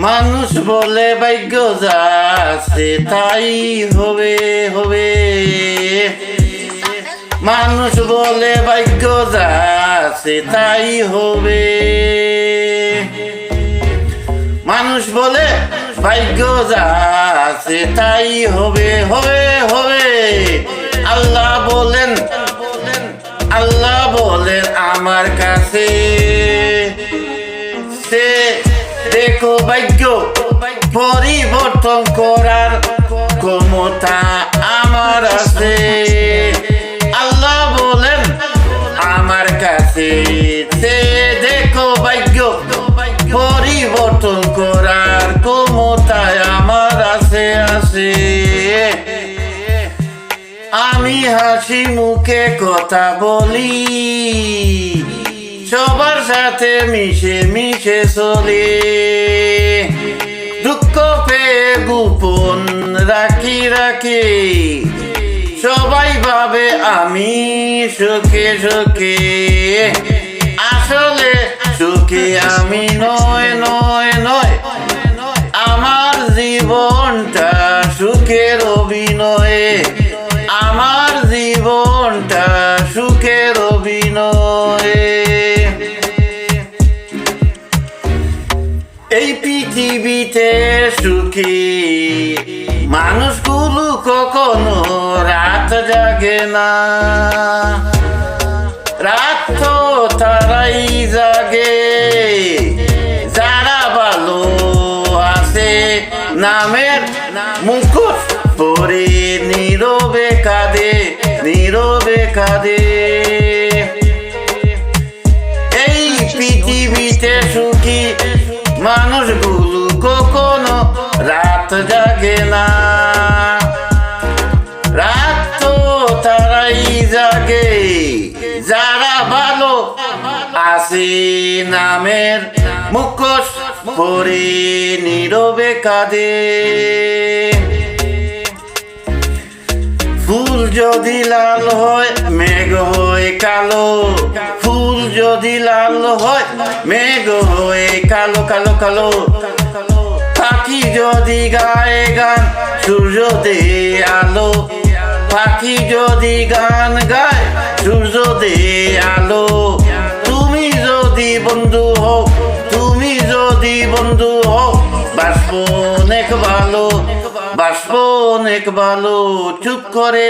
মানুষ বলে ভাগ্য যা আছে তাই হবে হবে। মানুষ বলে ভাগ্য যা আছে তাই হবে। মানুষ বলে ভাগ্য যা আছে তাই হবে হবে হবে। আল্লাহ বলেন আমার কাছে, সে দেখো ভাগ্য পরিবর্তন করার ক্ষমতা আমার আছে। আল্লাহ বলেন আমার কাছে, সে দেখো ভাগ্য পরিবর্তন করার ক্ষমতা আমার আছে আছে। আমি হাসি মুখে কথা বলি, সবার সাথে মিশে মিশে চলি। দুঃখ পেয়ে গোপন রাখি রাখি, সবাই ভাবে আমি সুখে সুখে। আসলে সুখে আমি নয় নয় নয়, আমার জীবনটা সুখের অভিনয়ে। আমার জীবনটা সুখের অভিনয়ে। এই পৃথিবীতে সুখী মানুষগুলো কখনো রাত জাগে না, রাত তো তারাই জাগে যারা ভালো আছে নামের মুখোশ পরে নীরবে কাঁদে নীরবে কাঁদে। এই পৃথিবীতে সুখী মানুষগুলো কখনো রাত জাগে না, রাত তো তারাই জাগে যারা ভালো আছে নামের মুখোশ পরে নীরবে কাঁদে। ফুল যদি লাল হয় মেঘ হয় কালো, ফুল যদি লাল হয় মেঘ হয় কালো কালো কালো। পাখি যদি গায়ে গান সূর্য দে আলো, পাখি যদি গান গায় সূর্য দে আলো। তুমি যদি বন্ধু হও, তুমি যদি বন্ধু হও, বাসবো অনেক ভালো, বাসবো অনেক ভালো। চুপ করে